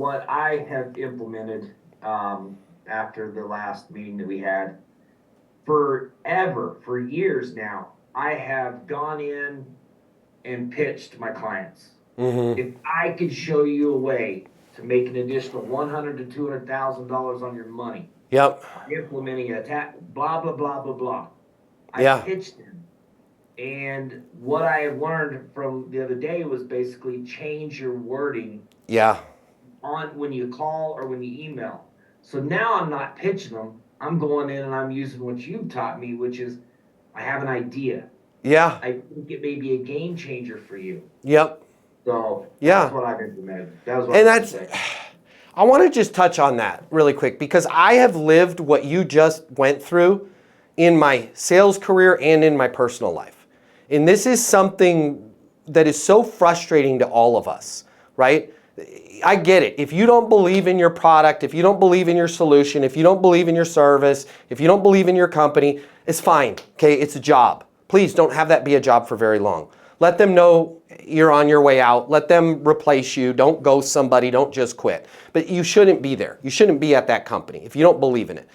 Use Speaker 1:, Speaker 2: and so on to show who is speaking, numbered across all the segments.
Speaker 1: what I have implemented after the last meeting that we had, for years now, I have gone in and pitched my clients.
Speaker 2: Mm-hmm.
Speaker 1: If I could show you a way to make an additional $100,000 to $200,000 on your money
Speaker 2: Yep.
Speaker 1: by implementing a blah blah blah blah blah, I
Speaker 2: Yeah.
Speaker 1: pitched them. And what I have learned from the other day was basically change your wording
Speaker 2: Yeah.
Speaker 1: on when you call or when you email. So now I'm not pitching them. I'm going in and I'm using what you've taught me, which is I have an idea.
Speaker 2: Yeah.
Speaker 1: I think it may be a game changer for you.
Speaker 2: Yep.
Speaker 1: So that's
Speaker 2: Yeah.
Speaker 1: what I've implemented. That was what I
Speaker 2: And
Speaker 1: was going to
Speaker 2: that's,
Speaker 1: say.
Speaker 2: I want to just touch on that really quick because I have lived what you just went through in my sales career and in my personal life. And this is something that is so frustrating to all of us, right? I get it. If you don't believe in your product, if you don't believe in your solution, if you don't believe in your service, if you don't believe in your company, it's fine. Okay, it's a job. Please don't have that be a job for very long. Let them know you're on your way out. Let them replace you. Don't ghost somebody. Don't just quit. But you shouldn't be there. You shouldn't be at that company if you don't believe in it.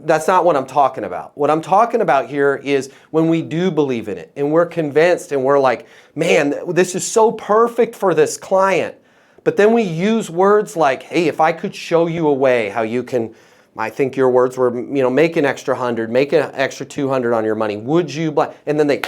Speaker 2: That's not what I'm talking about. What I'm talking about here is when we do believe in it and we're convinced and we're like, man, this is so perfect for this client. But then we use words like, hey, if I could show you a way how you can, I think your words were, make an extra 100, make an extra 200 on your money. Would you? And then they,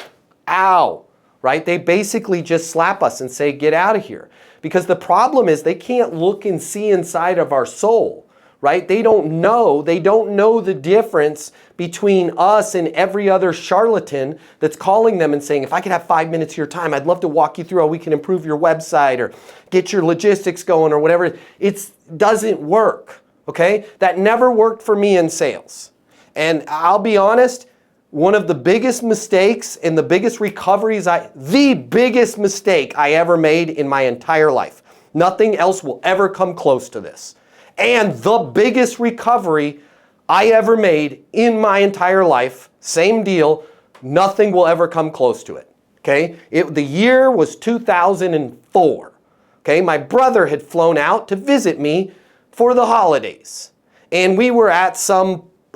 Speaker 2: ow, right? They basically just slap us and say, get out of here. Because the problem is they can't look and see inside of our soul, right? They don't know the difference between us and every other charlatan that's calling them and saying, if I could have 5 minutes of your time, I'd love to walk you through how we can improve your website or get your logistics going or whatever. It doesn't work, okay? That never worked for me in sales. And I'll be honest, one of the biggest mistakes and the biggest recoveries, the biggest mistake I ever made in my entire life. Nothing else will ever come close to this. And the biggest recovery I ever made in my entire life, same deal, nothing will ever come close to it. Okay? The year was 2004. Okay? My brother had flown out to visit me for the holidays. And we were at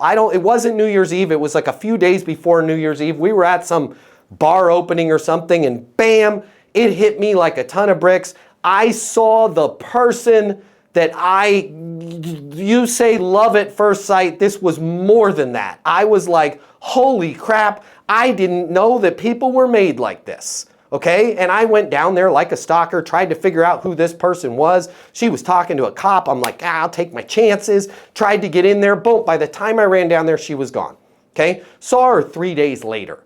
Speaker 2: it wasn't New Year's Eve, it was like a few days before New Year's Eve. We were at some bar opening or something and bam, it hit me like a ton of bricks. I saw the person that you say love at first sight. This was more than that. I was like, holy crap, I didn't know that people were made like this. Okay, and I went down there like a stalker, tried to figure out who this person was. She was talking to a cop. I'm like, I'll take my chances. Tried to get in there. Boom, by the time I ran down there, she was gone. Okay, saw her 3 days later.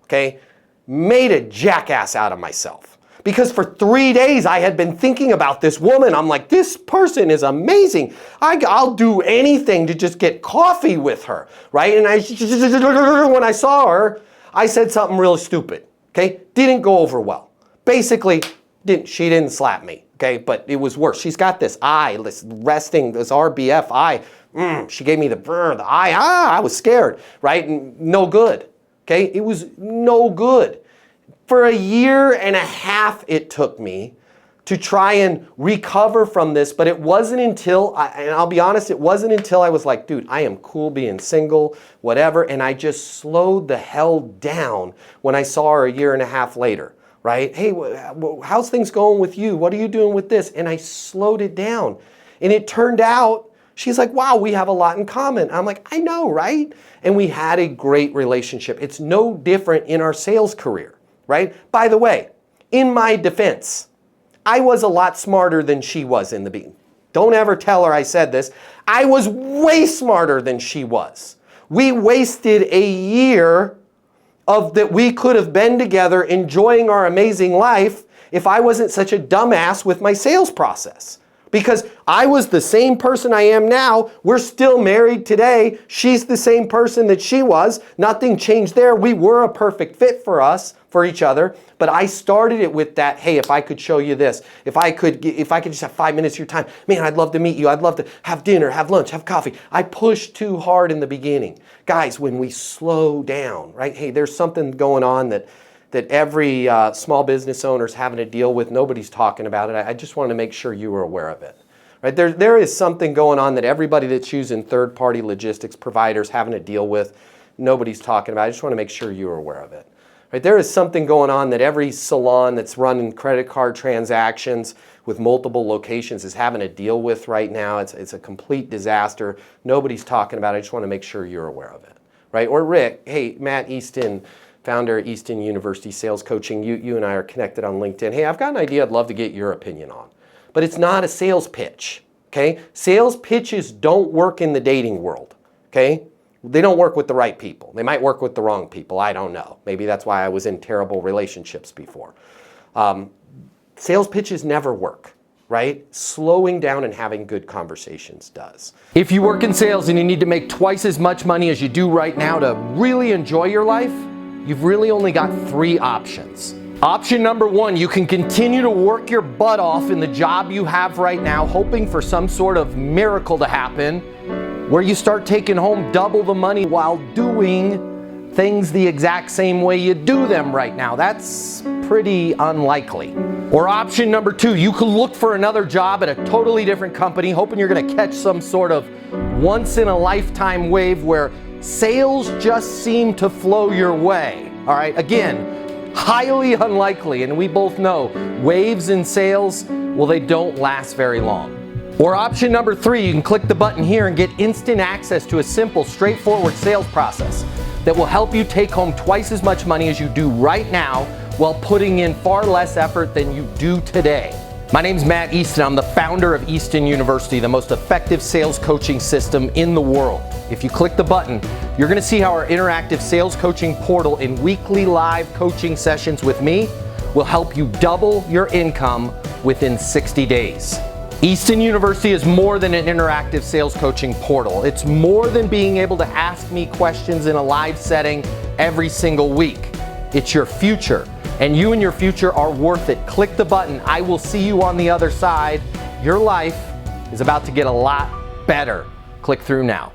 Speaker 2: Okay, made a jackass out of myself. Because for 3 days I had been thinking about this woman. I'm like, this person is amazing. I'll do anything to just get coffee with her, right? And when I saw her, I said something really stupid. Okay, didn't go over well. Basically, she didn't slap me. Okay, but it was worse. She's got this eye, this RBF eye. She gave me the eye. I was scared, right? And no good. Okay, it was no good. For a year and a half it took me to try and recover from this, but it wasn't until, and I'll be honest, it wasn't until I was like, dude, I am cool being single, whatever, and I just slowed the hell down when I saw her a year and a half later, right? Hey, how's things going with you? What are you doing with this? And I slowed it down. And it turned out, she's like, wow, we have a lot in common. I'm like, I know, right? And we had a great relationship. It's no different in our sales career, right? By the way, in my defense, I was a lot smarter than she was in the beginning. Don't ever tell her I said this. I was way smarter than she was. We wasted a year that we could have been together enjoying our amazing life if I wasn't such a dumbass with my sales process. Because I was the same person I am now. We're still married today. She's the same person that she was. Nothing changed there. We were a perfect fit for each other. But I started it with that, hey, if I could show you this, if I could just have 5 minutes of your time, man, I'd love to meet you. I'd love to have dinner, have lunch, have coffee. I pushed too hard in the beginning. Guys, when we slow down, right? Hey, there's something going on that every small business owner is having to deal with. Nobody's talking about it. I just want to make sure you were aware of it, right? There is something going on that everybody that's using third-party logistics providers having to deal with, nobody's talking about. I just want to make sure you're aware of it. Right? There is something going on that every salon that's running credit card transactions with multiple locations is having to deal with right now. It's a complete disaster. Nobody's talking about it. I just want to make sure you're aware of it. Right? Or Rick, hey, Matt Easton, founder of Easton University Sales Coaching, you and I are connected on LinkedIn. Hey, I've got an idea I'd love to get your opinion on. But it's not a sales pitch, okay? Sales pitches don't work in the dating world, okay? They don't work with the right people. They might work with the wrong people. I don't know. Maybe that's why I was in terrible relationships before. Sales pitches never work, right? Slowing down and having good conversations does. If you work in sales and you need to make twice as much money as you do right now to really enjoy your life, you've really only got 3 options. Option number 1, you can continue to work your butt off in the job you have right now, hoping for some sort of miracle to happen, where you start taking home double the money while doing things the exact same way you do them right now. That's pretty unlikely. Or option number 2, you could look for another job at a totally different company, hoping you're gonna catch some sort of once-in-a-lifetime wave where sales just seem to flow your way. All right, again, highly unlikely, and we both know waves in sales, well, they don't last very long. Or option number 3, you can click the button here and get instant access to a simple, straightforward sales process that will help you take home twice as much money as you do right now while putting in far less effort than you do today. My name's Matt Easton. I'm the founder of Easton University, the most effective sales coaching system in the world. If you click the button, you're gonna see how our interactive sales coaching portal and weekly live coaching sessions with me will help you double your income within 60 days. Easton University is more than an interactive sales coaching portal. It's more than being able to ask me questions in a live setting every single week. It's your future, and you and your future are worth it. Click the button. I will see you on the other side. Your life is about to get a lot better. Click through now.